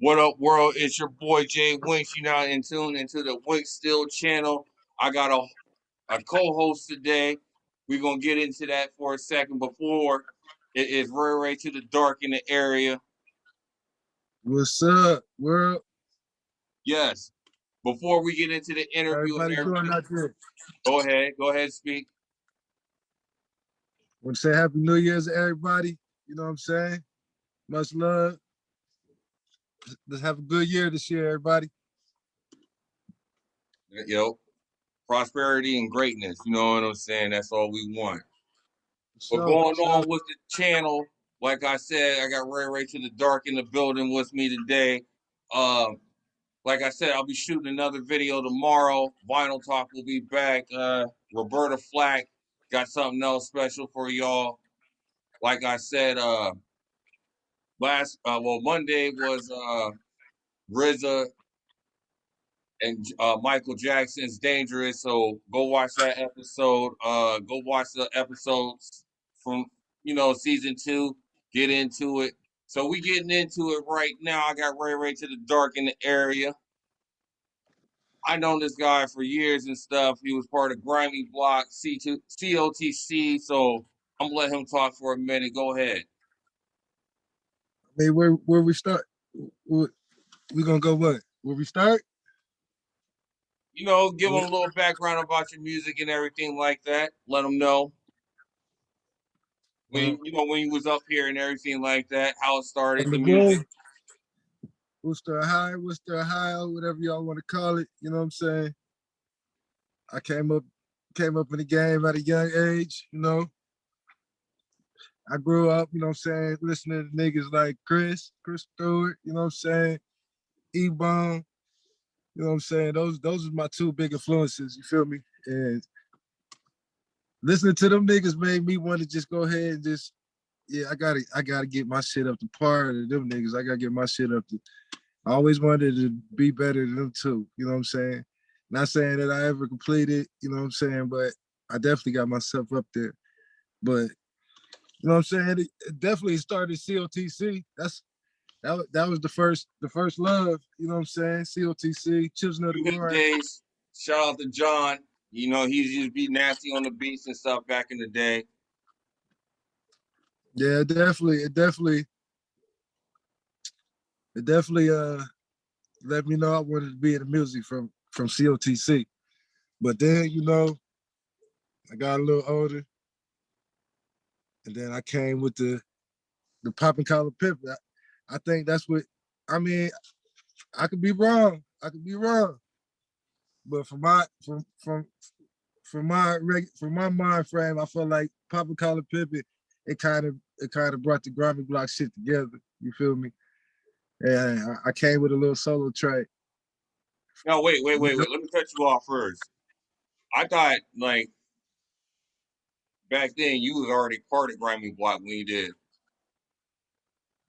What up, world? It's your boy Jay Winks. You now in tune into the Winks Still channel. I got a co-host today. We're gonna get into that for a second. Before it is Ray Ray to the dark in the area. What's up, world? Yes. Before we get into the interview and Everybody doing everything, out there? go ahead, speak. Want to say Happy New Year's to everybody. You know what I'm saying? Much love. Let's have a good year this year, everybody. Yo, prosperity and greatness. You know what I'm saying? That's all we want. But going on with the channel, like I said, I got Ray Ray to the dark in the building with me today. Like I said, I'll be shooting another video tomorrow. Vinyl Talk will be back. Roberta Flack got something else special for y'all. Like I said, Monday was RZA and Michael Jackson's Dangerous. So go watch that episode. Go watch the episodes from season 2. Get into it. So we getting into it right now. I got Ray Ray to the dark in the area. I known this guy for years and stuff. He was part of Grimy Block, COTC. So I'm gonna let him talk for a minute. Go ahead. I mean, where we start? We gonna go what? Where we start? Give them a little background about your music and everything like that. Let them know when you was up here and everything like that. How it started, the music. Worcester, Ohio, whatever y'all want to call it. You know what I'm saying? I came up in the game at a young age. I grew up, you know what I'm saying, listening to niggas like Chris Stewart, you know what I'm saying, E-Bomb, you know what I'm saying? Those are my two big influences, you feel me? And listening to them niggas made me want to just go ahead and just, yeah, I gotta get my shit up to par to them niggas. I gotta get my shit up to, I always wanted to be better than them too, you know what I'm saying? Not saying that I ever completed, you know what I'm saying, but I definitely got myself up there. But you know what I'm saying? It definitely started COTC. That was the first love. You know what I'm saying? COTC, Children of the Corn. Days. Shout out to John. He used to be nasty on the beats and stuff back in the day. Yeah, it definitely let me know I wanted to be in the music from COTC. But then, I got a little older. And then I came with the Poppin' Collar Pimpin'. I think that's what, I mean, I could be wrong. But from my mind frame, I feel like Poppin' Collar Pimpin', it kind of brought the Grimy Block shit together. You feel me? And I came with a little solo track. No, wait. Let me cut you off first. I thought like back then you was already part of Grimy Block when you did.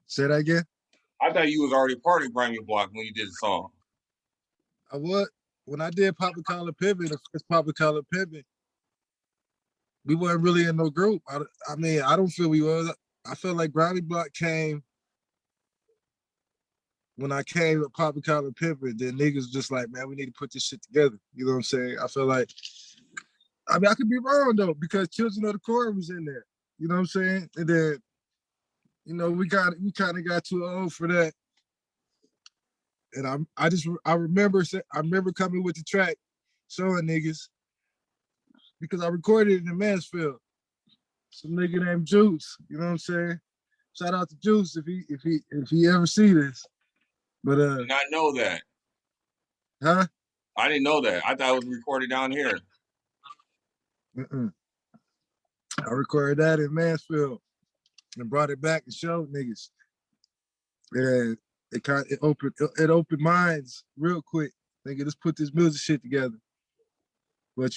Say that again? I thought you was already part of Grimy Block when you did the song. I would. When I did Poppin' Collar Pimpin', the first Poppin' Collar Pimpin', we weren't really in no group. I mean, I don't feel we was. I feel like Grimy Block came when I came with Poppin' Collar Pimpin', then niggas just like, man, we need to put this shit together. You know what I'm saying? I feel like, I mean, I could be wrong though, because Children of the Corn was in there. You know what I'm saying? And then, we kind of got too old for that. And I remember coming with the track, showing niggas, because I recorded it in Mansfield. Some nigga named Juice, you know what I'm saying? Shout out to Juice if he ever see this. But I did not know that. Huh? I didn't know that. I thought it was recorded down here. I recorded that in Mansfield and brought it back and showed niggas. And it opened minds real quick. Nigga, let's put this music shit together. But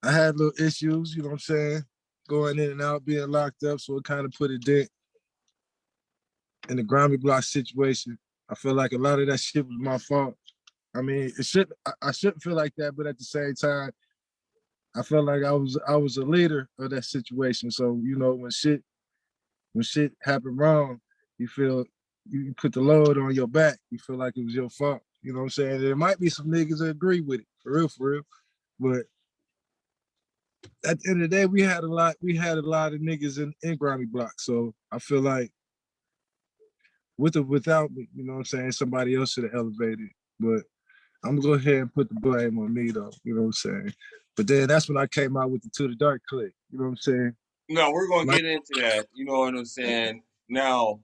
I had little issues, you know what I'm saying? Going in and out, being locked up, so it kind of put a dent in the Grimy Block situation. I feel like a lot of that shit was my fault. I mean, I shouldn't feel like that, but at the same time, I felt like I was a leader of that situation. So, when shit happened wrong, you feel you put the load on your back. You feel like it was your fault. You know what I'm saying? There might be some niggas that agree with it, for real. But at the end of the day, we had a lot of niggas in Grammy Block. So I feel like with or without me, you know what I'm saying, somebody else should have elevated. But I'm gonna go ahead and put the blame on me though, you know what I'm saying? But then that's when I came out with the To the Dark click, you know what I'm saying? No, we're gonna Like get into that. You know what I'm saying? Now,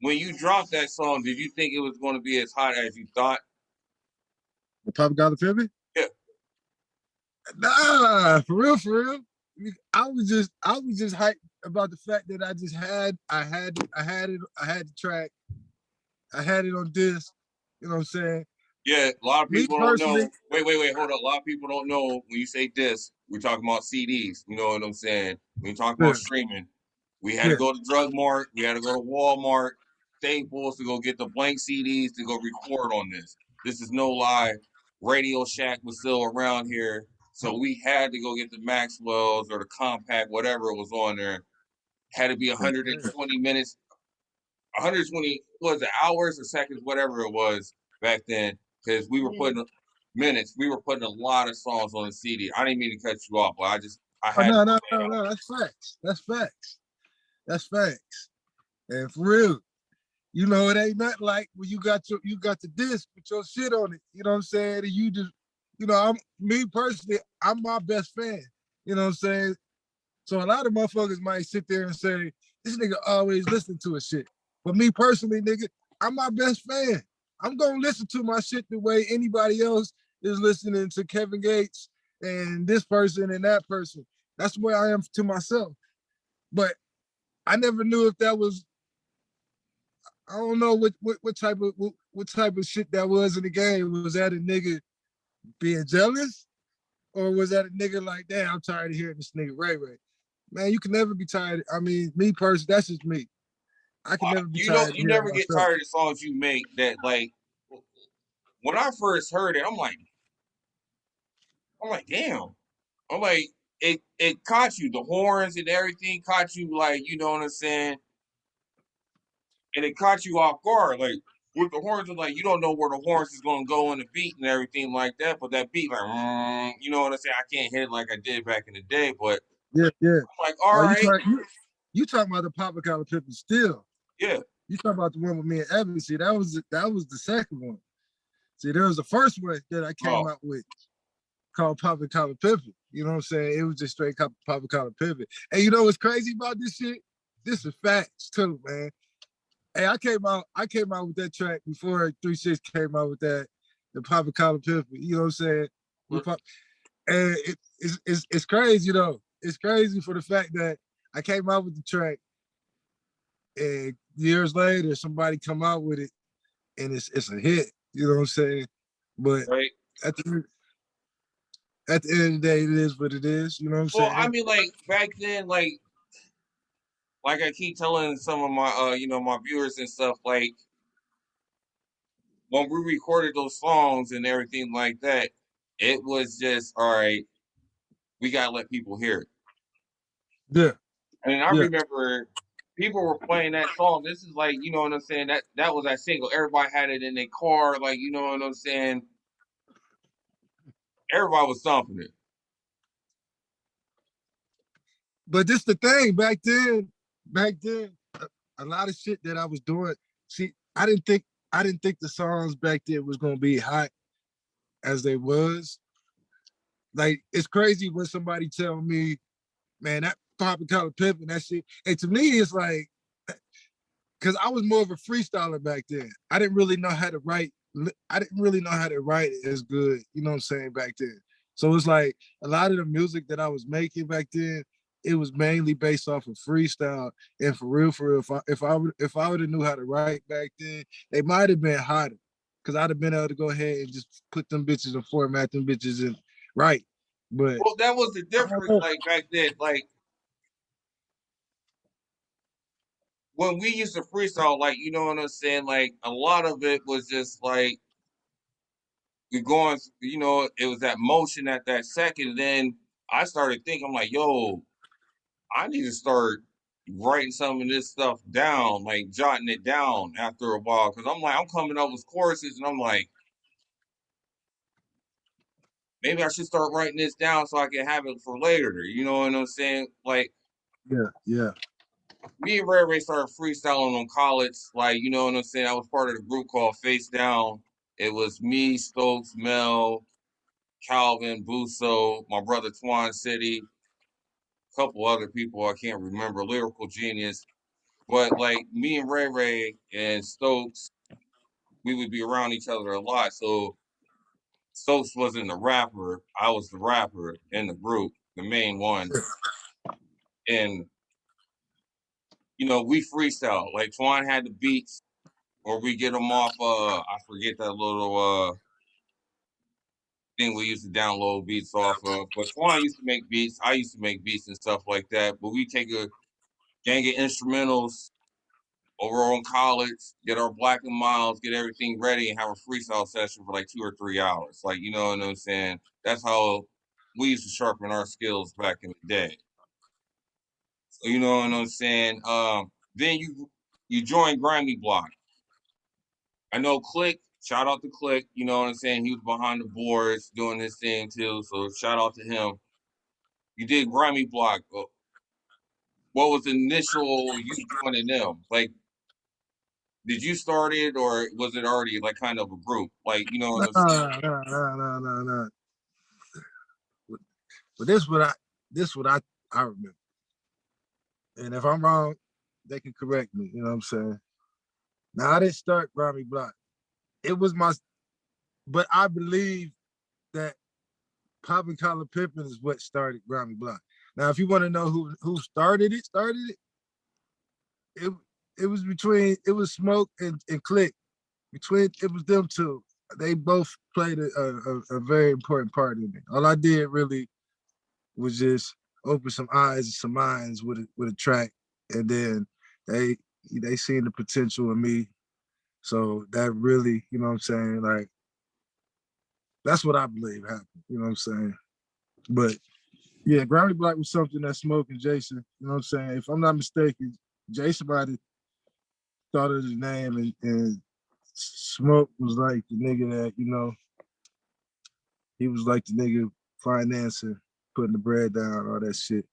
when you dropped that song, did you think it was going to be as hot as you thought? the Papa Got the Pimpin'? Yeah, Nah, for real, for real. I was just hyped about the fact that I had the track, I had it on disc, you know what I'm saying? yeah. A lot of Me people don't personally, know. Wait. Hold up. A lot of people don't know when you say this. We're talking about CDs. You know what I'm saying? When you talk about yeah, streaming, we had to yeah, go to Drug Mart. We had to go to Walmart, Staples to go get the blank CDs to go record on this. This is no lie. Radio Shack was still around here, so we had to go get the Maxwells or the Compact, whatever was on there. Had to be yeah, 120 minutes, 120 was it hours or seconds, whatever it was back then, because we were putting minutes. We were putting a lot of songs on the CD. I didn't mean to cut you off, but I Oh, had to no, point no, that no, out. no, that's facts. That's facts. That's facts. And for real, you know, it ain't nothing like when you got the disc with your shit on it. You know what I'm saying? And you just, you know, I'm me personally, I'm my best fan. You know what I'm saying? So a lot of motherfuckers might sit there and say, this nigga always listen to a shit. But me personally, nigga, I'm my best fan. I'm gonna listen to my shit the way anybody else is listening to Kevin Gates and this person and that person. That's the way I am to myself. But I never knew if that was, I don't know what type of shit that was in the game. Was that a nigga being jealous? Or was that a nigga like, damn, I'm tired of hearing this nigga Ray Ray? Man, you can never be tired. I mean, me personally, that's just me. I can never be You know, tired of you hearing never get myself. tired of the songs you make. That like when I first heard it, I'm like, damn. I'm like, it caught you. The horns and everything caught you. Like, you know what I'm saying? And it caught you off guard. Like with the horns, like you don't know where the horns is gonna go in the beat and everything like that. But that beat, like, you know what I'm saying? I can't hit it like I did back in the day. But Yeah, yeah. I'm like, all Oh, right, you talking about the Papa Collar Pippin still. yeah. You talking about the one with me and Evan. See, that was the second one. See, there was the first one that I came Oh, out with called Papa Collar Pippin. You know what I'm saying? It was just straight Papa Collar Pippin. And you know what's crazy about this shit? This is facts too, man. Hey, I came out with that track before 3 6 came out with that, the Papa Collar Pimpin'. You know what I'm saying? We pop, and it's crazy though. It's crazy for the fact that I came out with the track, and years later somebody come out with it, and it's a hit. You know what I'm saying? But right. at the at the end of the day, it is what it is. You know what I'm Well, I saying? mean, like back then, like I keep telling some of my my viewers and stuff, like when we recorded those songs and everything like that, it was just all right, we gotta let people hear it. Yeah, And I yeah. remember people were playing that song. This is like, you know what I'm saying? That was that single. Everybody had it in their car, like, you know what I'm saying? Everybody was stomping it. But this the thing. Back then, a lot of shit that I was doing. See, I didn't think the songs back then was gonna be hot as they was. Like it's crazy when somebody tell me, man, that Papa Collar Pimpin', that shit. And to me, it's like, because I was more of a freestyler back then. I didn't really know how to write. I didn't really know how to write as good. You know what I'm saying back then. So it's like a lot of the music that I was making back then, it was mainly based off of freestyle. And for real, if I would have knew how to write back then, they might have been hotter. Cause I'd have been able to go ahead and just put them bitches and format them bitches and write. But Well, that was the I don't difference, know. like back then. Like when we used to freestyle, like, you know what I'm saying? Like a lot of it was just like we going, it was that motion at that second. And then I started thinking, I'm like, yo, I need to start. writing some of this stuff down, like jotting it down after a while. Cause I'm like, I'm coming up with choruses and I'm like, maybe I should start writing this down so I can have it for later. You know what I'm saying? Like Yeah, yeah. me and Ray Ray started freestyling on college. Like, you know what I'm saying? I was part of the group called Face Down. It was me, Stokes, Mel, Calvin, Busso, my brother Twan City, a couple other people I can't remember, Lyrical Genius. But like me and Ray Ray and Stokes, we would be around each other a lot. So Stokes wasn't the rapper. I was the rapper in the group, the main one. And, you know, we freestyle. Like Twan had the beats or we get them off I forget that little thing we used to download beats off of. But Twan used to make beats. I used to make beats and stuff like that. But we take a gang of instrumentals over on college, get our Black and Miles, get everything ready, and have a freestyle session for like 2 or 3 hours. Like, you know what I'm saying? That's how we used to sharpen our skills back in the day. So, you know what I'm saying? Then you join Grammy Block. I know Click. Shout out to Click. You know what I'm saying? He was behind the boards doing his thing too. So shout out to him. You did Grammy Block. What was the initial you joining them? Like, did you start it or was it already like kind of a group? Like, you know what Nah, I'm saying? nah, nah, nah, nah, nah. But this what I remember. And if I'm wrong, they can correct me. You know what I'm saying? Now I didn't start Grammy Block. It was my, but I believe that Poppin' Collar Pippin is what started Grammy Block. Now, if you want to know who it it was between it was Smoke and Click. Between it was them two. They both played a very important part in it. All I did really was just open some eyes and some minds with a track, and then they they seen the potential in me. So that really, you know what I'm saying? Like that's what I believe happened. You know what I'm saying? But yeah, Grammy Black was something that Smoke and Jason, you know what I'm saying? If I'm not mistaken, Jason might have thought of the name and Smoke was like the nigga that, you know, he was like the nigga financing, putting the bread down, all that shit.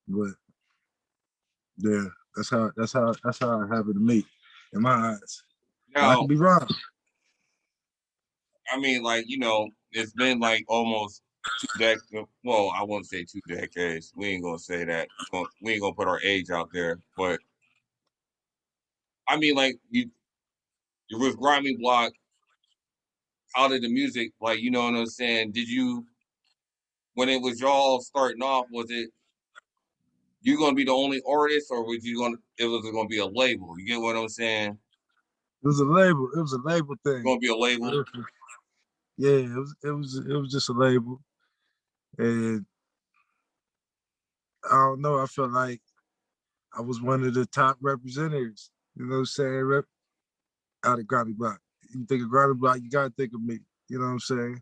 But yeah, that's how it happened to me in my eyes. But I Now, could be wrong. I mean, like, you know, it's been like almost 2 decades. Well, I won't say 2 decades. We ain't gonna say that. We ain't gonna put our age out there. But I mean, like, you with Grammy Block, how did the music, like, you know what I'm saying? Did you, when it was y'all starting off, was it you gonna be the only artist, or was you gonna it was gonna be a label? You get what I'm saying? It was a label. It was a label thing. Gonna be a label. Yeah, it was just a label. And I don't know, I felt like I was one of the top representatives, you know what I'm saying, out of Grammy Block. You think of Grammy Block, you gotta think of me. You know what I'm saying?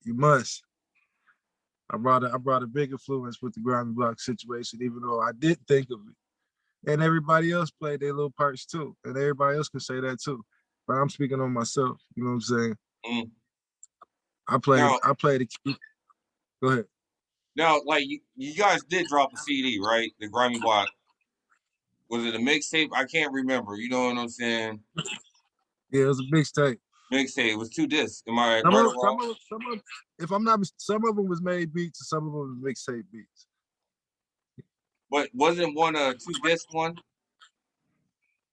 You must. I brought a big influence with the Grammy Block situation, even though I did think of it. And everybody else played their little parts too. And everybody else could say that too. But I'm speaking on myself. You know what I'm saying? Mm. I played Now, I played a key. Go ahead. now, like you guys did drop a CD, right? The Grammy Block. Was it a mixtape? I can't remember. You know what I'm saying? Yeah, it was a mixtape. Mixtape. It was 2 discs. Am I Some right or of wrong? some of some of if I'm not some of them was made beats and some of them was mixtape beats. But wasn't one a 2 disc one?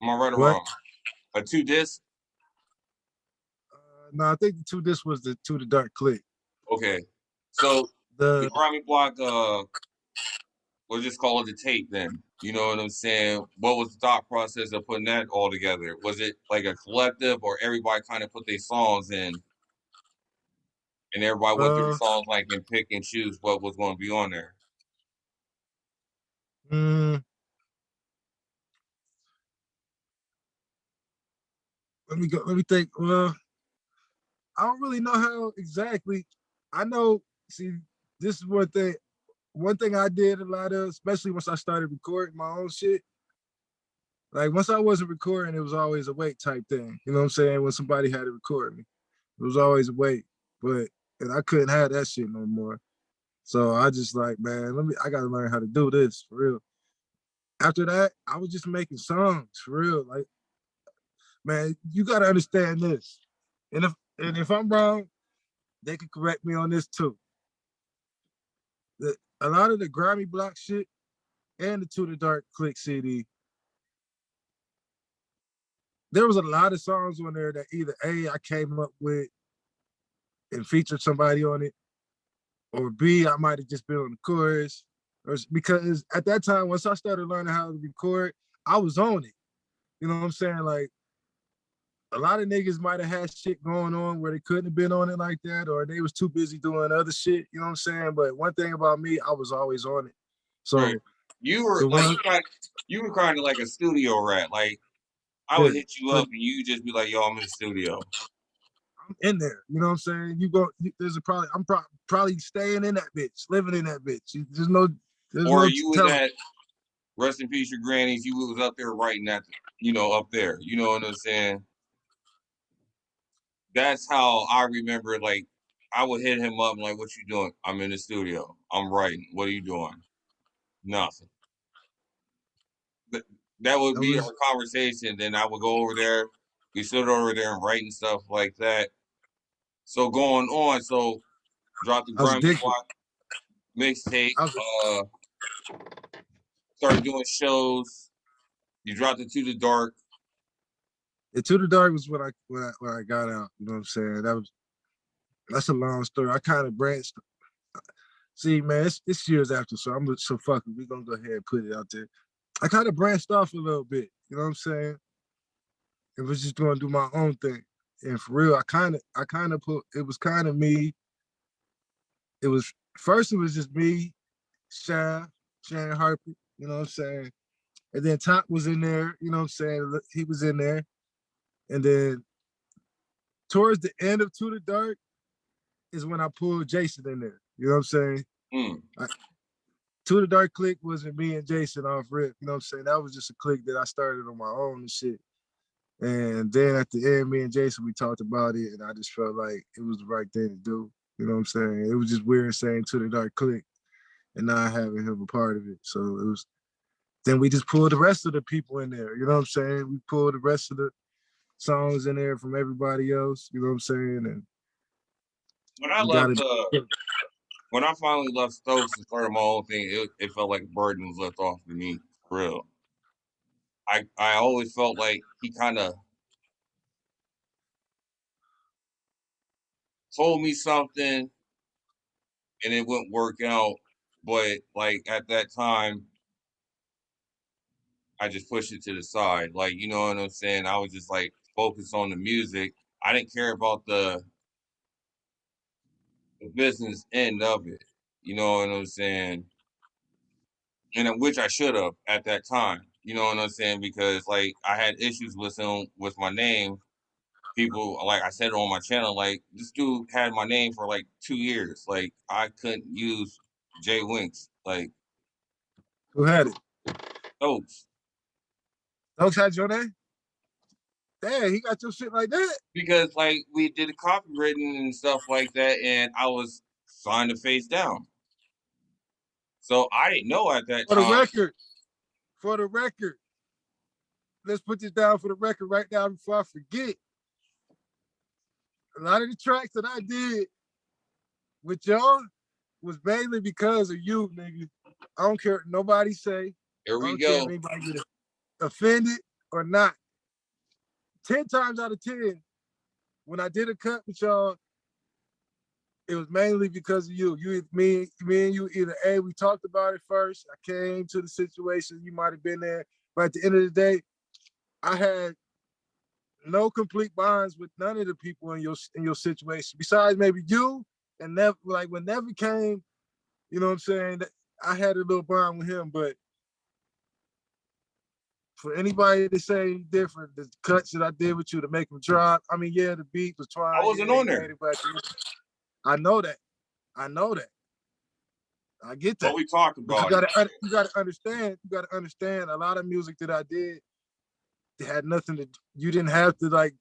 Am I right or What? wrong? A 2 disc? No, I think the two this was the To the Dark Click. Okay. So the The Grammy Block, we'll just call it the tape then. You know what I'm saying? What was the thought process of putting that all together? Was it like a collective or everybody kind of put their songs in and everybody went through the uh songs like and pick and choose what was going to be on there? mm, let me think. Well, I don't really know how exactly. I know, see, this is one thing. one thing I did a lot of, especially once I started recording my own shit, like once I wasn't recording, it was always a wait type thing. You know what I'm saying? When somebody had to record me, it was always a wait. But and I couldn't have that shit no more. So I just like, man, I gotta learn how to do this for real. After that, I was just making songs for real. Like, man, you gotta understand this. And if I'm wrong, they can correct me on this too. A lot of the Grammy Block shit and the To the Dark Click CD, there was a lot of songs on there that either A, I came up with and featured somebody on it, or B, I might have just been on the chorus. Or because at that time, once I started learning how to record, I was on it. You know what I'm saying? Like a lot of niggas might have had shit going on where they couldn't have been on it like that, or they was too busy doing other shit. You know what I'm saying? But one thing about me, I was always on it. Right. So You were the like one, you were kind of like a studio rat. Like I yeah, would hit you up and you just be like, "Yo, I'm in the studio," I'm in there. You know what I'm saying? There's a probably, probably staying in that bitch, living in that bitch. There's or no you was telling. at Rest in Peace Your Grannies. You was up there writing at, up there. You know what I'm saying? That's how I remember. Like I would hit him up and like, "What you doing?" "I'm in the studio. I'm writing." "What are you doing?" "Nothing." Th- That would I be our was, conversation. Then I would go over there. We stood over there and writing stuff like that. So going on, so dropped the I was Grimy addicted. Block mixtape. I was, Uh, started doing shows. You dropped it To the Dark. To the Dark was when I got out. You know what I'm saying? That's a long story. I kind of branched. See, man, it's years after, so so fuck it. We're gonna go ahead and put it out there. I kind of branched off a little bit. You know what I'm saying? It was just gonna do my own thing. And for real, I kind of put. It was kind of me. It was first. It was just me, Shaft, Shannon Harper. You know what I'm saying? And then Top was in there. You know what I'm saying? He was in there. And then towards the end of To the Dark is when I pulled Jason in there. You know what I'm saying? Mm. I, To the Dark click wasn't me and Jason off rip. You know what I'm saying? That was just a click that I started on my own and shit. And then at the end, me and Jason, we talked about it, and I just felt like it was the right thing to do. You know what I'm saying? It was just weird saying To the Dark click and not having him a part of it. So it was. Then we just pulled the rest of the people in there. You know what I'm saying? We pulled the rest of the songs in there from everybody else. You know what I'm saying? And When I we got left, it. when I finally left Stokes and started my own thing, it felt like a burden was left off of me. For real. I always felt like he kind of told me something and it wouldn't work out. But like at that time, I just pushed it to the side. Like, you know what I'm saying? I was just like focused on the music. I didn't care about the business end of it. You know what I'm saying? And which I should have at that time. You know what I'm saying? Because like I had issues with him with my name. People, like I said on my channel, like this dude had my name for like 2 years. Like I couldn't use Jay Winks. Like Who had it? Stokes. Stokes had your name? Damn, he got your shit like that? Because like we did copywritten and stuff like that, and I was signed to Face Down. So I didn't know at that For the time. record, for the record, let's put this down for the record right now before I forget. A lot of the tracks that I did with y'all was mainly because of you, nigga. I don't care what nobody say. Here I we don't care if go. anybody get offended or not. 10 times out of 10, when I did a cut with y'all, it was mainly because of you. Me and you either A, we talked about it first. I came to the situation, you might have been there. But at the end of the day, I had no complete bonds with none of the people in your situation. Besides maybe you and Never, like when Never came, you know what I'm saying? I had a little bond with him, but for anybody to say different, the cuts that I did with you to make them drop. I mean, yeah, the beat was I twine, wasn't yeah, he on made there. it, but I know that. I know that. I get But that. we talked But about it. you gotta understand a lot of music that I did had nothing to you didn't have to like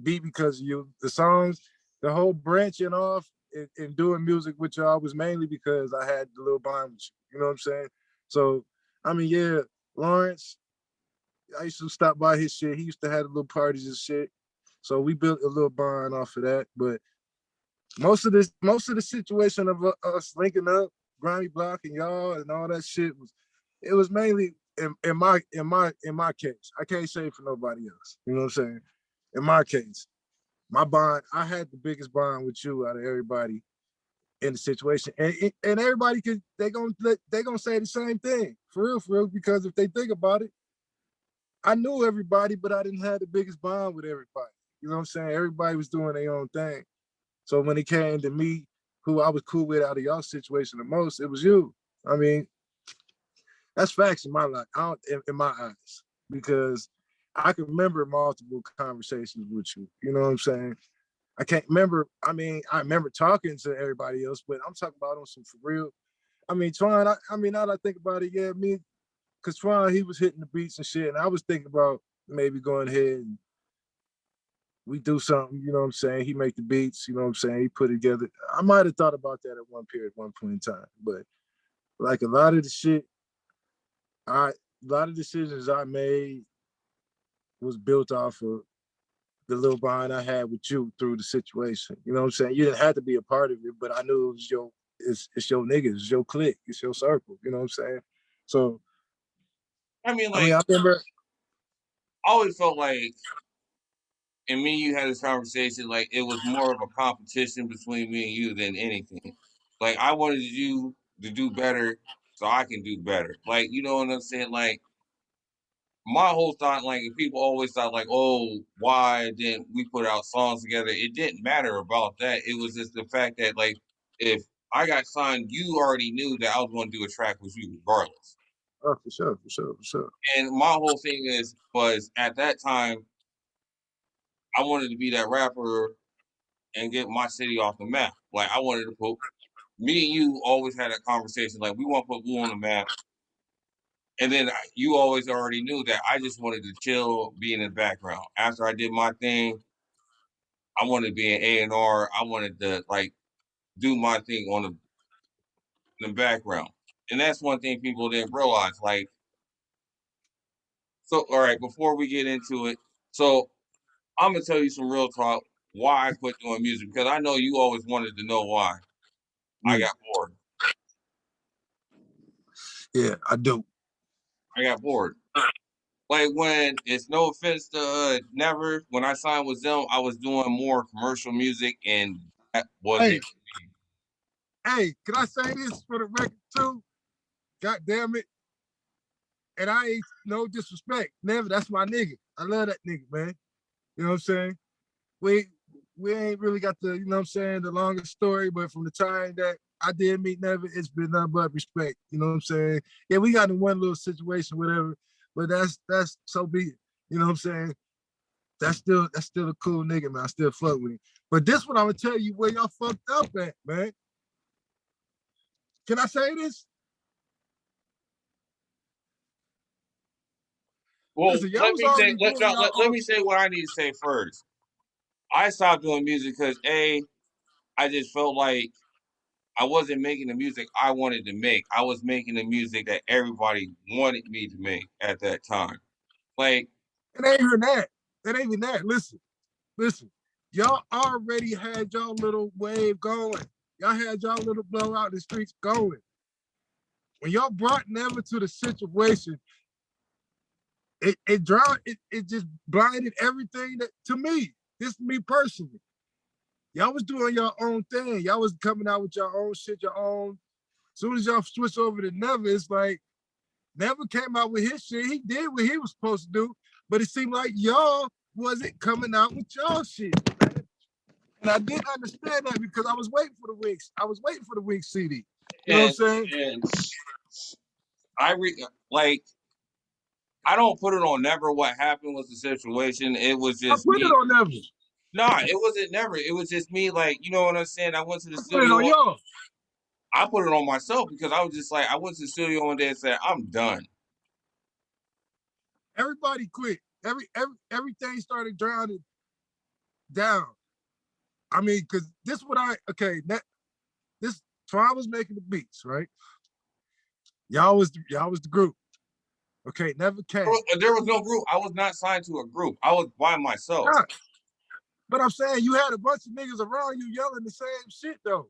be because you the songs, the whole branching off and doing music with y'all was mainly because I had the little bond with you. You know what I'm saying? So I mean, yeah, Lawrence, I used to stop by his shit. He used to have the little parties and shit. So we built a little bond off of that. But most of the situation of us linking up, Grimy Block and y'all and all that shit it was mainly in my case. I can't say for nobody else. You know what I'm saying? In my case, my bond, I had the biggest bond with you out of everybody in the situation, and everybody could they gonna say the same thing for real, because if they think about it, I knew everybody, but I didn't have the biggest bond with everybody. You know what I'm saying? Everybody was doing their own thing. So when it came to me, who I was cool with out of y'all situation the most, it was you. I mean, that's facts in my life, in my eyes, because I can remember multiple conversations with you. You know what I'm saying? I can't remember. I mean, I remember talking to everybody else, but I'm talking about on some for real. I mean, Twan, I mean, now that I think about it, yeah, me, because Twan, he was hitting the beats and shit, and I was thinking about maybe going ahead and we do something, you know what I'm saying? He make the beats, you know what I'm saying? He put it together. I might have thought about that at one period, one point in time, but like a lot of the shit, a lot of decisions I made was built off of the little bond I had with you through the situation. You know what I'm saying? You didn't have to be a part of it, but I knew it was it's your niggas, it's your clique, it's your circle. You know what I'm saying? So I mean, I mean, like, I remember. I always felt like, and me and you had this conversation, like it was more of a competition between me and you than anything. Like I wanted you to do better so I can do better. Like, you know what I'm saying? Like my whole thought, like if people always thought like, oh, why didn't we put out songs together? It didn't matter about that. It was just the fact that like if I got signed, you already knew that I was going to do a track with you regardless. Oh, for sure, for sure, for sure. And my whole thing was at that time I wanted to be that rapper and get my city off the map. Like I wanted to put me and you always had a conversation like we want to put Blue on the map. And then you always already knew that I just wanted to chill, be in the background. After I did my thing, I wanted to be an A&R. I wanted to like do my thing on the background. And that's one thing people didn't realize. Like, so all right, before we get into it, so I'm gonna tell you some real talk why I quit doing music because I know you always wanted to know why. I Mm. got bored. Yeah, I do. I got bored. Like when it's no offense to Never, when I signed with them, I was doing more commercial music and that Hey, wasn't me. hey, can I say this for the record too? God damn it. And I ain't no disrespect. Never, that's my nigga. I love that nigga, man. You know what I'm saying? We we ain't really got the, you know what I'm saying, the longest story, but from the time that I did meet Never, it's been nothing but respect. You know what I'm saying? Yeah, we got in one little situation, whatever, but that's so be it. You know what I'm saying? That's still a cool nigga, man. I still fuck with him. But this one I'm gonna tell you where y'all fucked up at, man. Can I say this? Well, Listen, y'all let was me say already doing y'all let own me say shit. what I need to say first. I stopped doing music because I just felt like I wasn't making the music I wanted to make. I was making the music that everybody wanted me to make at that time. Like, It ain't even that. It ain't even that. Listen. Y'all already had y'all little wave going. Y'all had y'all little blowout in the streets going. When y'all brought Never to the situation, it drowned, it just blinded everything that to me. This me personally. Y'all was doing your own thing. Y'all was coming out with your own shit, your own. As soon as y'all switch over to Never, it's like Never came out with his shit. He did what he was supposed to do, but it seemed like y'all wasn't coming out with y'all shit. And I didn't understand that because I was waiting for the Wings. I was waiting for the Wings CD. You know what I'm and saying? and like I don't put it on Never. What happened was the situation. It was I just put it me. on Never. Nah, it wasn't Never. It was just me. Like, you know what I'm saying? I went to the I put it on studio. y'all. I put it on myself because I was just like, I went to the studio one day and said, I'm done. Everybody quit. Everything started drowning down. I mean, because this what this Twan was making the beats, right? Y'all was the group. Okay, never came. There was no group. I was not signed to a group. I was by myself. Nah, but I'm saying you had a bunch of niggas around you yelling the same shit though.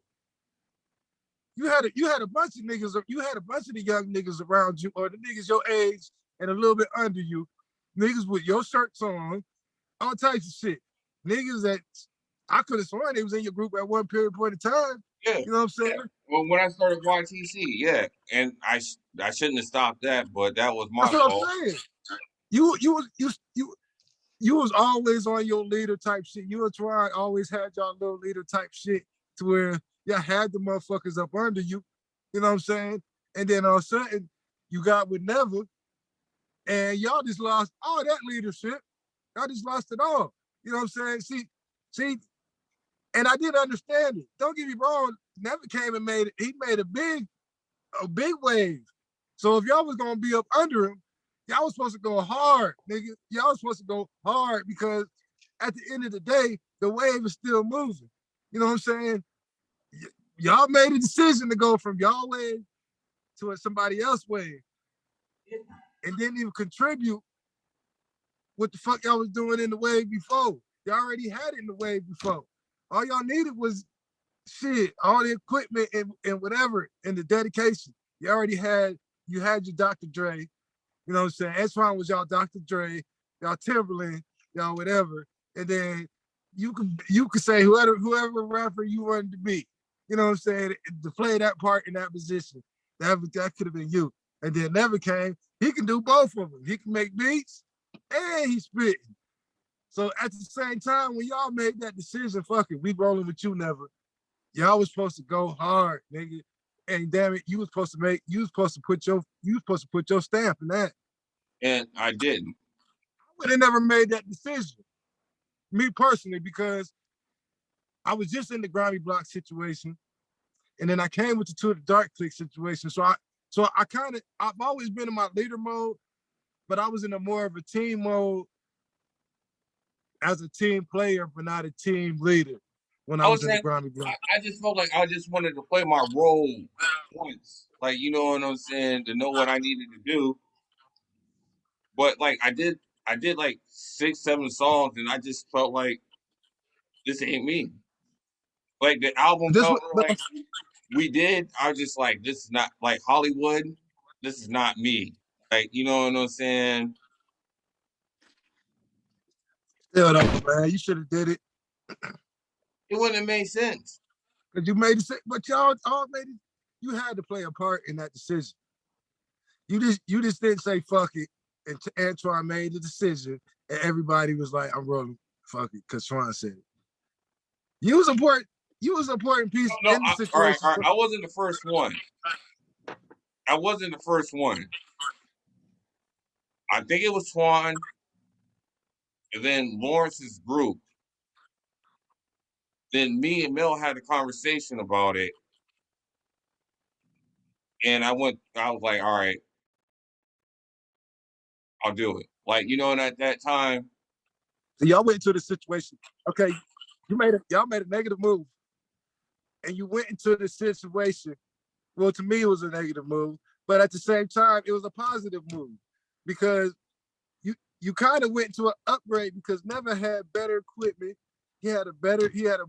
You had a bunch of niggas, you had a bunch of the young niggas around you, or the niggas your age and a little bit under you, niggas with your shirts on, all types of shit. Niggas that I could have sworn they was in your group at one period point of time. Yeah. You know what I'm saying? Well, when I started YTC, yeah, and I shouldn't have stopped that, but that was my That's what fault. I'm saying. You was always on your leader type shit. You and Twan always had y'all little leader type shit to where y'all had the motherfuckers up under you. You know what I'm saying? And then all of a sudden, you got with Never, and y'all just lost all that leadership. Y'all just lost it all. You know what I'm saying? See, and I didn't understand it. Don't get me wrong. Never came and made it. He made a big wave. So if y'all was gonna be up under him, y'all was supposed to go hard, nigga. Y'all was supposed to go hard because at the end of the day, the wave is still moving. You know what I'm saying? Y'all made a decision to go from y'all wave to somebody else wave, and didn't even contribute what the fuck y'all was doing in the wave before. Y'all already had it in the wave before. All y'all needed was shit, all the equipment and whatever, and the dedication. You had your Dr. Dre, you know what I'm saying? Antoine was y'all Dr. Dre, y'all Timberland, y'all whatever. And then you could say whoever rapper you wanted to be, you know what I'm saying, to play that part in that position. That could have been you. And then Never came. He can do both of them. He can make beats and he's spitting. So at the same time, when y'all made that decision, fuck it, we rolling with you, Never. Y'all was supposed to go hard, nigga. And damn it, you was supposed to put your stamp in that. And I didn't. I would have never made that decision, me personally, because I was just in the Grammy Block situation, and then I came with the Two of the Dark Click situation. So I've always been in my leader mode, but I was in a more of a team mode as a team player, but not a team leader when I I was was in the saying, Grammy Block. I just felt like I just wanted to play my role once, like you know what I'm saying, to know what I needed to do. But like I did like 6, 7 songs, and I just felt like this ain't me. Like the album This cover, what like we did, I was just like, this is not like Hollywood. This is not me. Like you know what I'm saying. still though, man. You should have did it. It wouldn't have made sense. Because you made it, but y'all all made it. You had to play a part in that decision. You just didn't say fuck it, and Antoine made the decision, and everybody was like, "I'm rolling, fuck it," because Twan said it. You was important. You was an important piece No, in the all right, situation. all right. I wasn't the first one. I wasn't the first one. I think it was Twan, and then Lawrence's group. Then me and Mel had a conversation about it, and I was like, all right, I'll do it. Like, you know, and at that time, So y'all went into the situation. Okay, y'all made a negative move, and you went into the situation. Well, to me, it was a negative move, but at the same time, it was a positive move because you kind of went to an upgrade because Never had better equipment. He had a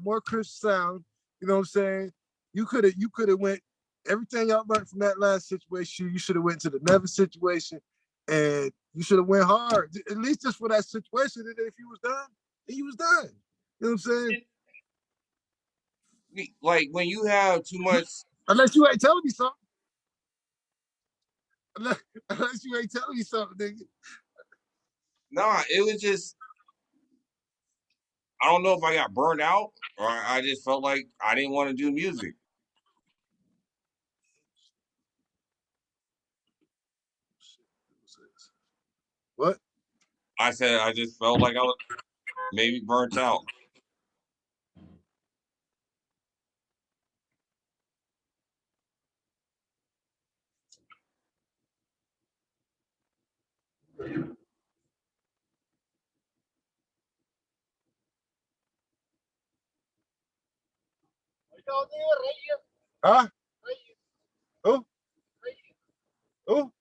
more crisp sound. You know what I'm saying? You could have went everything y'all learned from that last situation. You should have went to the Never situation, and you should have went hard at least just for that situation. And if he was done, he was done. You know what I'm saying? like when you have too much, Unless you ain't telling me something. Unless, unless you ain't telling me something, nigga. nah, it was just, I don't know if I got burned out or I just felt like I didn't want to do music. What? I said I just felt like I was maybe burnt out. Huh? Who? Who?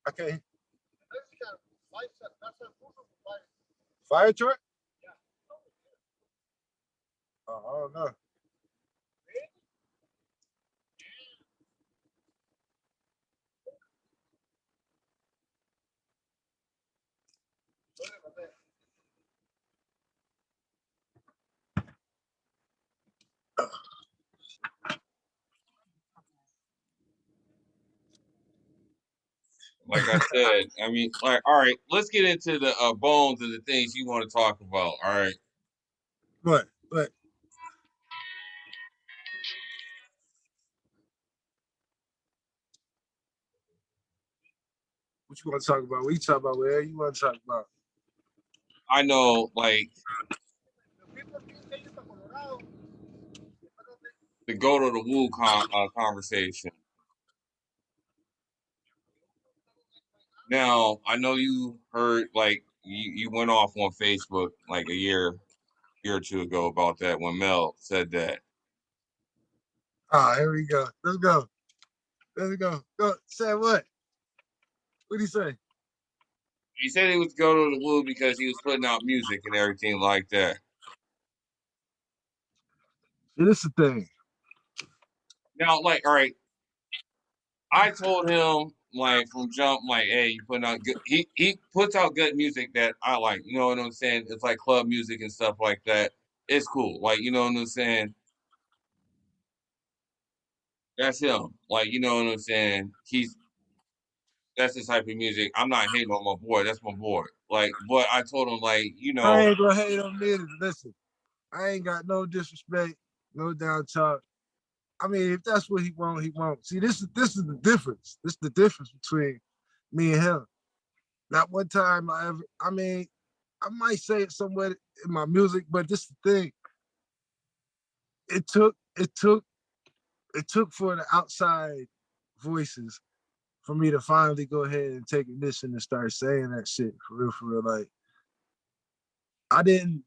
I can't. Fire truck? Oh, I don't know. Like I said, I mean, like, all right, let's get into the bones of the things you want to talk about. All right. What? What you want to talk about? What you talk about? Where you want to talk about? I know, like, the go to the woo conversation. Now, I know you heard, like, you went off on Facebook like a year or two ago about that when Mel said that. Ah, here we go. Let's go. Let's go. Go. Say what? What did he say? He said he was go to the woo because he was putting out music and everything like that. Yeah, this is the thing. Now, like, all right, I told him like from jump, like, hey, you putting out good. He puts out good music that I like. You know what I'm saying? It's like club music and stuff like that. It's cool. Like, you know what I'm saying? That's him. Like, you know what I'm saying? That's the type of music. I'm not hating on my boy. That's my boy. Like, but I told him like, you I know, ain't gonna hate on niggas. Listen, I ain't got no disrespect, no down talk. I mean, if that's what he want, he won't. See, this is the difference. This is the difference between me and him. Not one time I mean, I might say it somewhere in my music, but this is the thing. It took for the outside voices for me to finally go ahead and take ignition and start saying that shit for real. Like, I didn't.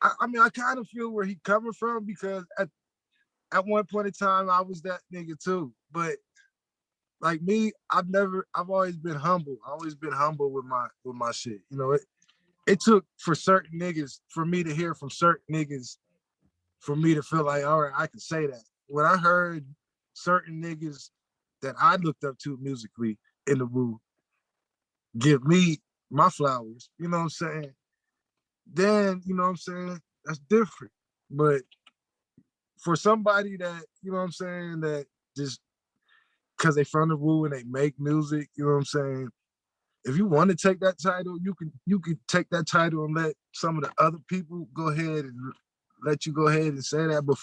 I mean, I kind of feel where he coming from because at one point in time I was that nigga too. But like me, I've always been humble. I always been humble with my shit. You know, it took for certain niggas for me to hear from certain niggas for me to feel like, all right, I can say that. When I heard certain niggas that I looked up to musically in the Woo give me my flowers, you know what I'm saying? Then, you know what I'm saying? That's different. But for somebody that, you know what I'm saying, that just because they from the Woo and they make music, you know what I'm saying? If you want to take that title, you can take that title and let some of the other people go ahead and let you go ahead and say that. But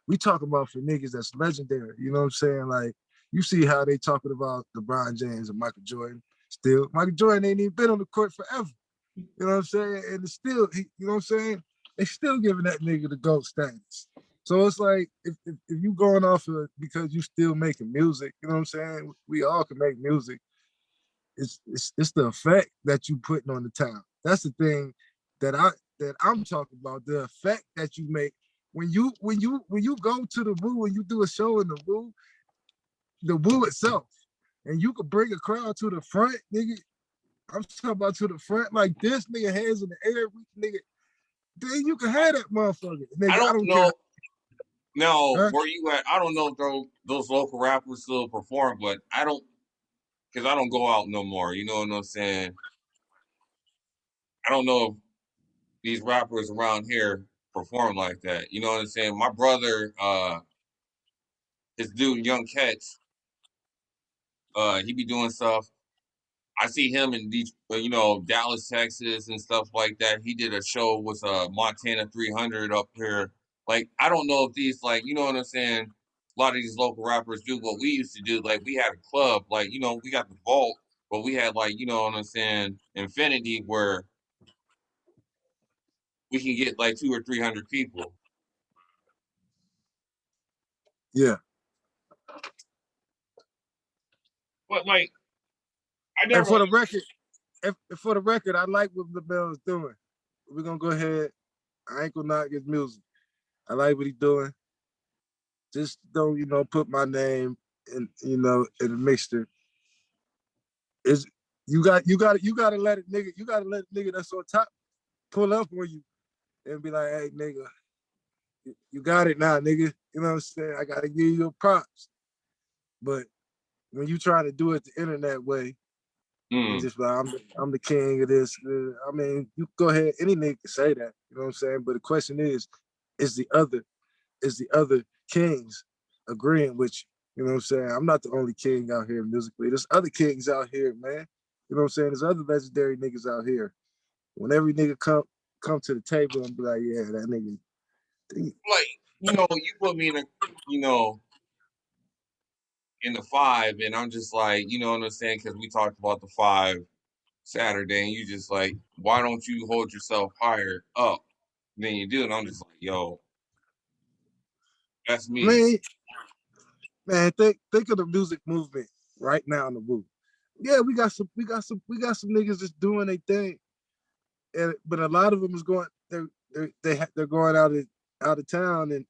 we talk about for niggas that's legendary, you know what I'm saying? Like, you see how they talking about LeBron James and Michael Jordan. Still, Michael Jordan ain't even been on the court forever. You know what I'm saying? And it's still, you know what I'm saying? They still giving that nigga the GOAT status. So it's like, if you going off of because you still making music, you know what I'm saying? We all can make music. It's the effect that you putting on the town. That's the thing that I'm talking about. The effect that you make when you go to the Woo and you do a show in the Woo itself, and you could bring a crowd to the front, nigga. I'm talking about to the front like this, nigga, hands in the air, nigga. Then you can have that motherfucker, I nigga. I don't don't care. know. Now, Huh? where you at? I don't know if those local rappers still perform, but I don't because I don't go out no more. You know what I'm saying? I don't know if these rappers around here perform like that. You know what I'm saying? My brother, his dude Young Catch, he be doing stuff. I see him in these, Dallas, Texas, and stuff like that. He did a show with Montana 300 up here. Like, I don't know if these, like, you know what I'm saying? A lot of these local rappers do what we used to do. Like, we had a club, like, we got the vault, but we had, like, you know what I'm saying, Infinity, where we can get like 200 or 300 people. Yeah. But like, I And never. for the record, if for the record, I like what LaBelle is doing. we're gonna go ahead. I ain't gonna knock his music. I like what he's doing. Just don't, put my name in the mixture. Is you gotta let it nigga, you gotta let a nigga that's on top pull up on you and be like, hey nigga, you got it now, nigga. You know what I'm saying? I gotta give you your props. But when you try to do it the internet way, and just like I'm the king of this. I mean, you go ahead, any nigga can say that. You know what I'm saying? But the question is the other kings agreeing with you? You know what I'm saying? I'm not the only king out here musically. There's other kings out here, man. You know what I'm saying? There's other legendary niggas out here. When every nigga come to the table and be like, yeah, that nigga. Like, you put me in a, you know, in the five, and I'm just like, you know what I'm saying? Because we talked about the five Saturday, and you just like, why don't you hold yourself higher up than you do? And I'm just like, yo, that's me. Man, think of the music movement right now in the Woo. Yeah, we got some niggas that's doing their thing, but a lot of them is going they're going out of town,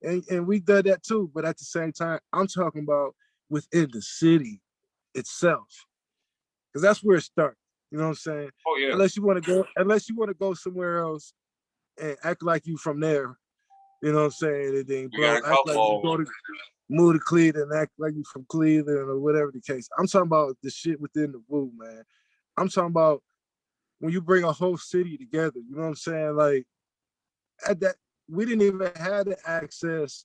and we did that too. But at the same time, I'm talking about within the city itself, because that's where it starts. You know what I'm saying? Oh yeah, Unless you want to go somewhere else and act like you from there. You know what I'm saying? And then we got a act like you couple. go to move to Cleveland, act like you from Cleveland or whatever the case. I'm talking about the shit within the Woo, man. I'm talking about when you bring a whole city together. You know what I'm saying? Like at that, we didn't even have the access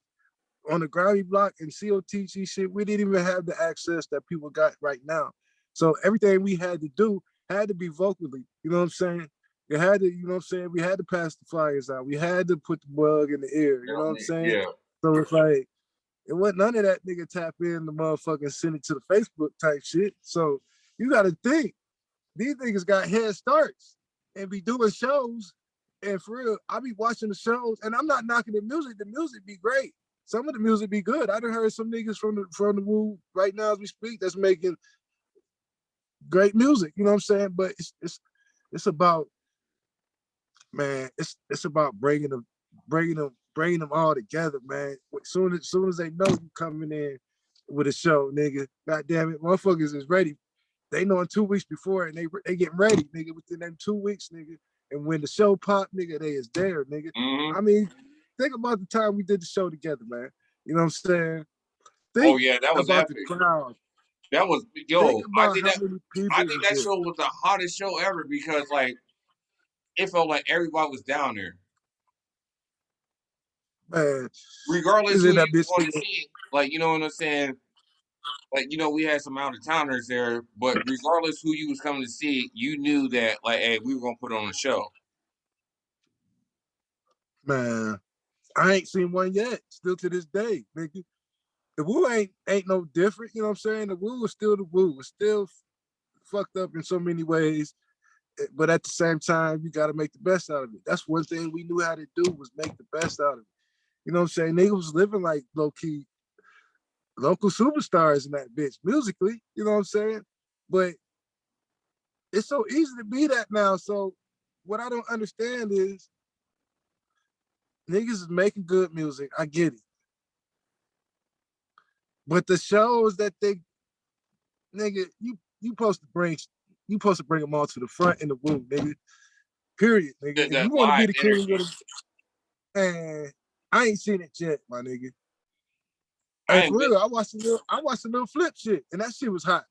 on the Grammy block and COTG shit. We didn't even have the access that people got right now. So everything we had to do had to be vocally. You know what I'm saying? You had to, you know what I'm saying? We had to pass the flyers out. We had to put the bug in the ear. You know what I'm saying? Yeah. So it's like it wasn't none of that nigga tap in the motherfucking send it to the Facebook type shit. So you got to think these niggas got head starts and be doing shows. And for real, I be watching the shows, and I'm not knocking the music. The music be great. Some of the music be good. I done heard some niggas from the Woo right now as we speak that's making great music. You know what I'm saying? But it's about, man. It's about bringing them all together, man. Soon as they know you coming in with a show, nigga. God damn it, motherfuckers is ready. They know in 2 weeks before, and they getting ready, nigga. Within them 2 weeks, nigga. And when the show pop, nigga, they is there, nigga. Mm-hmm. I mean, think about the time we did the show together, man. You know what I'm saying? Oh Think yeah, that was about the epic. crowd. That was Think yo. about how many I people think was that there. show was the hottest show ever because like it felt like everybody was down there, Man, regardless is who in you that was bitch, going to nigga. see. Like you know what I'm saying? Like we had some out of towners there, but regardless who you was coming to see, you knew that like, hey, we were gonna put on a show. Man, I ain't seen one yet. Still to this day, nigga. The Woo ain't no different. You know what I'm saying? The Woo is still the Woo. It's still fucked up in so many ways. But at the same time, you got to make the best out of it. That's one thing we knew how to do was make the best out of it. You know what I'm saying? Niggas was living like low key local superstars in that bitch musically. You know what I'm saying? But it's so easy to be that now. So what I don't understand is niggas is making good music. I get it. But the shows that nigga, you supposed to bring them all to the front in the Woo, nigga. Period, nigga. If That you want to be live the king of energy. the, man, I ain't seen it yet, my nigga. I Hey, ain't for been. real, I watched the little flip shit, and that shit was hot.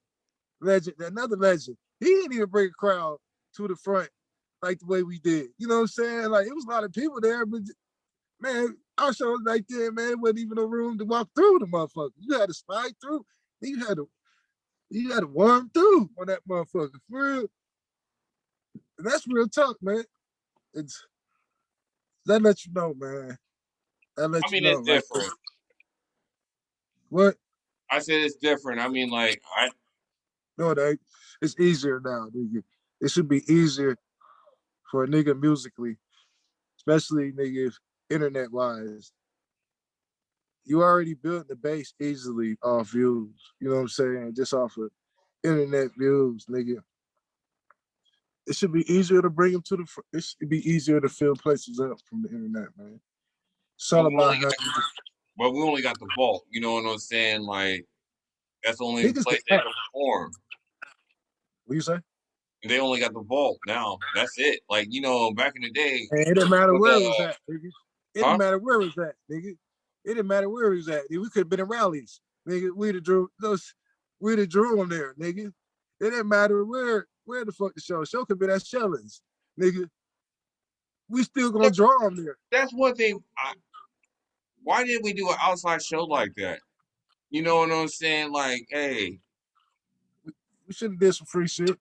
Legend, another legend. He didn't even bring a crowd to the front like the way we did. You know what I'm saying? Like it was a lot of people there, but man, our show was right there, man. It wasn't even no room to walk through the motherfucker. You had to slide through. You had to worm through on that motherfucker. For real. And that's real talk, man. It's that let you know, man. That I let you mean, know. it's Like different. what? I said it's different. I mean, like No, it's easier now, nigga. It should be easier for a nigga musically, especially nigga internet wise. You already built the base easily off views. You know what I'm saying? Just off of internet views, nigga. it should be easier to bring them to the. It should be easier to fill places up from the internet, man. It's all But about how we only got the vault. You know what I'm saying? Like that's the only niggas can place they act. can perform. What you say? And they only got the vault now. That's it. Like back in the day, And it didn't matter with where it was at, nigga. It didn't huh? matter where it was at, nigga. It didn't matter where it was at. We could have been in rallies, nigga. We'd have drew them there, nigga. It didn't matter where the fuck the show. Show could be at Shellings, nigga. We still gonna draw them there. That's one thing. Why didn't we do an outside show like that? You know what I'm saying? Like, hey, We should have did some free shit.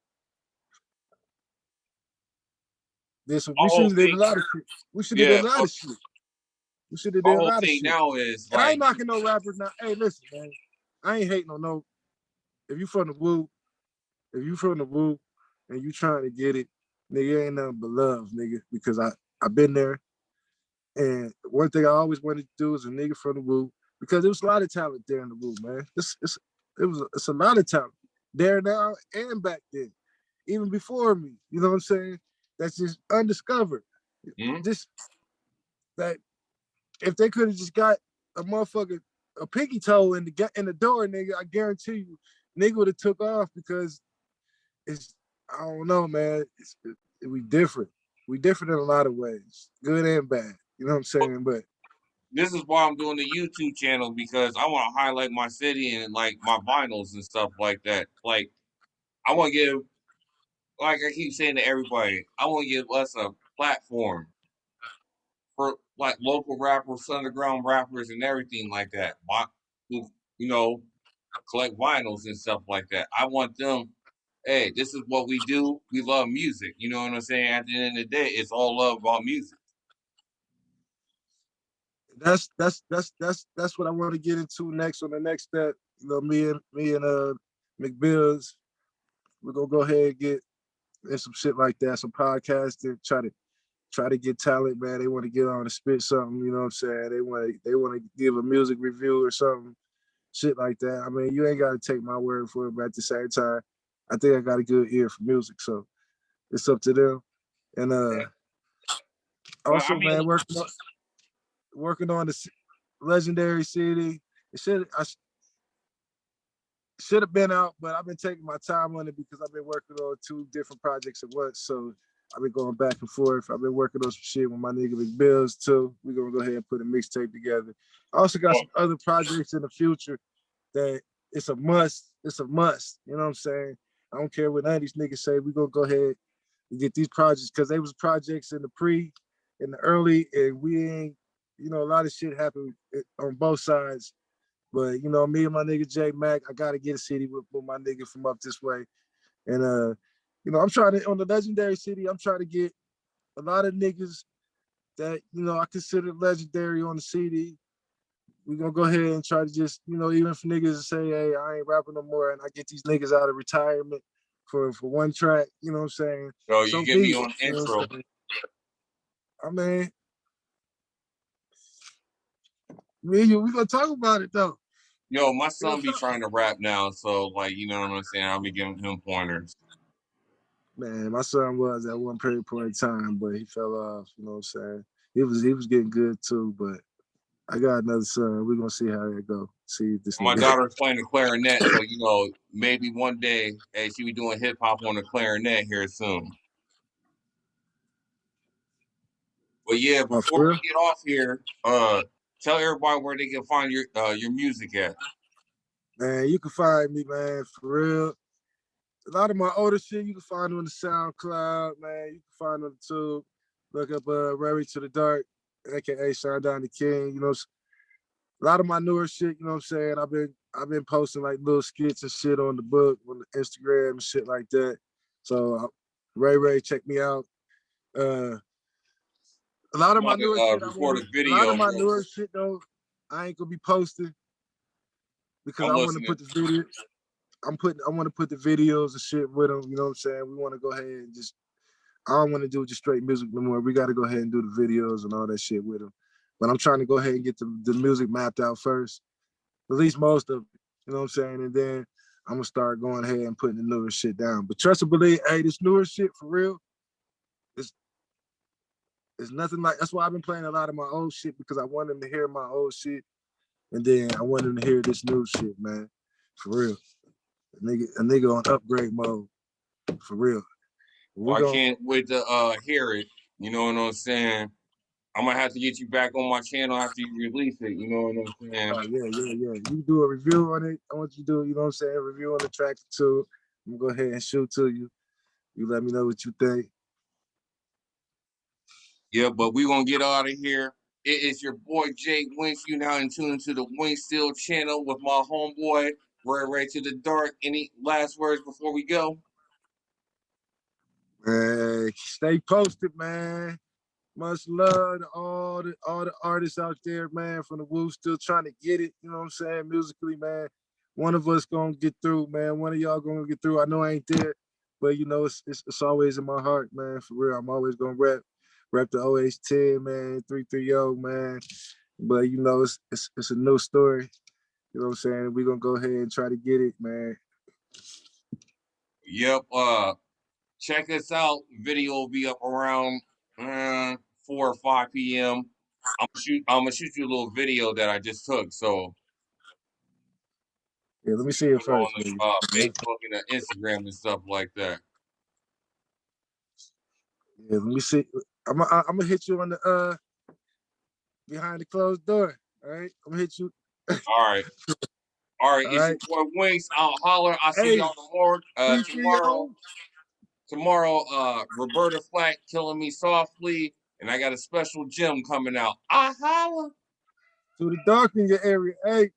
We should my whole have did a thing, lot of shit. We should have yeah, did a lot of shit. We should have my did a whole lot of thing shit. now is And I ain't like, knocking no rappers now. Hey, listen, man. I ain't hating on no. If you from the woo, and you trying to get it, nigga, ain't nothing but love, nigga. Because I've been there. And one thing I always wanted to do is a nigga from the woo, because there was a lot of talent there in the woo, man. It's a lot of talent there now and back then, even before me. You know what I'm saying? That's just undiscovered. Just that if they could have just got a motherfucker a pinky toe in the door, nigga, I guarantee you, nigga would have took off, because I don't know, man. We different. We different in a lot of ways, good and bad. You know what I'm saying? But this is why I'm doing the YouTube channel, because I want to highlight my city and like my vinyls and stuff like that. Like, I want to give, like I keep saying to everybody, I want to give us a platform for like local rappers, underground rappers, and everything like that. Who, you know, collect vinyls and stuff like that. I want them. Hey, this is what we do. We love music. You know what I'm saying? At the end of the day, it's all love about music. that's what I want to get into next on the next step. You know, me and McBills, we're gonna go ahead and get in some shit like that, some podcasts to try to get talent, man. They want to get on and spit something, you know what I'm saying? They want to give a music review or something, shit like that. I mean, you ain't gotta take my word for it, but at the same time, I think I got a good ear for music, so it's up to them. And Yeah. But I also, mean, man, working on the legendary CD. I should have been out, but I've been taking my time on it because I've been working on 2 different projects at once. So I've been going back and forth. I've been working on some shit with my nigga McBills too. We're gonna go ahead and put a mixtape together. I also got some other projects in the future that it's a must. It's a must. You know what I'm saying? I don't care what none of these niggas say. We're gonna go ahead and get these projects, because they was projects in the early, and we ain't, a lot of shit happened on both sides. But me and my nigga J Mac, I gotta get a city with my nigga from up this way. And I'm trying to, on the legendary city, I'm trying to get a lot of niggas that, I consider legendary on the CD. We're gonna go ahead and try to just, even if niggas say, hey, I ain't rapping no more, and I get these niggas out of retirement for one track, you know what I'm saying? so you So get be me it. on intro. I mean, me and you, we gonna talk about it though. Yo, my son be trying to rap now, so like, you know what I'm saying? I'll be giving him pointers. Man, my son was at one point in time, but he fell off. You know what I'm saying? He was getting good too, but I got another son. We're gonna see how that go. See if this My nigga. daughter's playing the clarinet, so maybe one day, hey, she be doing hip hop on the clarinet here soon. But yeah, Oh, before for real? we get off here, tell everybody where they can find your music at. Man, you can find me, man, for real. A lot of my older shit you can find on the SoundCloud, man. You can find on the tube. Look up Rary to the Dark, aka Shine Down the King. A lot of my newer shit, you know what I'm saying? I've been posting like little skits and shit on the book, on the Instagram and shit like that. So Ray, check me out. A lot I'm of my about newer to shit, record a a lot of video. my newer shit though, I ain't gonna be posting because I'm I want to listening. put the video. I want to put the videos and shit with them. You know what I'm saying? We want to go ahead and just. I don't want to do just straight music no more. We got to go ahead and do the videos and all that shit with them. But I'm trying to go ahead and get the music mapped out first, at least most of it. You know what I'm saying? And then I'm gonna start going ahead and putting the newer shit down. But trust and believe, hey, this newer shit for real, it's nothing like. That's why I've been playing a lot of my old shit because I want them to hear my old shit, and then I want them to hear this new shit, man. For real, a nigga on upgrade mode. For real. We Well, I gonna can't wait to hear it. You know what I'm saying? I'm gonna have to get you back on my channel after you release it. You know what I'm saying? yeah. You do a review on it. I want you to do, you know what I'm saying, a review on the track too. I'm gonna go ahead and shoot to you. You let me know what you think. Yeah, but we gonna get out of here. It is your boy Jay Winch. You now in tune to the Winch Steel channel with my homeboy Ray to the Dark. Any last words before we go? Stay posted, man. Much love to all the artists out there, man, from the Woo, still trying to get it, you know what I'm saying, musically, man. One of us gonna get through, man. One of y'all gonna get through. I know I ain't there, but you know, it's always in my heart, man, for real. I'm always gonna rep the OH10, man, 330, man. But you know, it's a new story. You know what I'm saying? We're gonna go ahead and try to get it, man. Yep. Check us out. Video will be up around 4 or 5 p.m. I'm gonna shoot you a little video that I just took. So Yeah, let me see it put it on first, the baby. Facebook and the Instagram and stuff like that. Yeah, let me see. I'm gonna hit you on the behind the closed door. All right, I'm gonna hit you. All right. All right. All It's your right. boy Winks. I'll holler. I'll see Hey, y'all tomorrow. Tomorrow. 330. Roberta Flack Killing Me Softly, and I got a special gem coming out. I holla. To the dark in your area. Hey.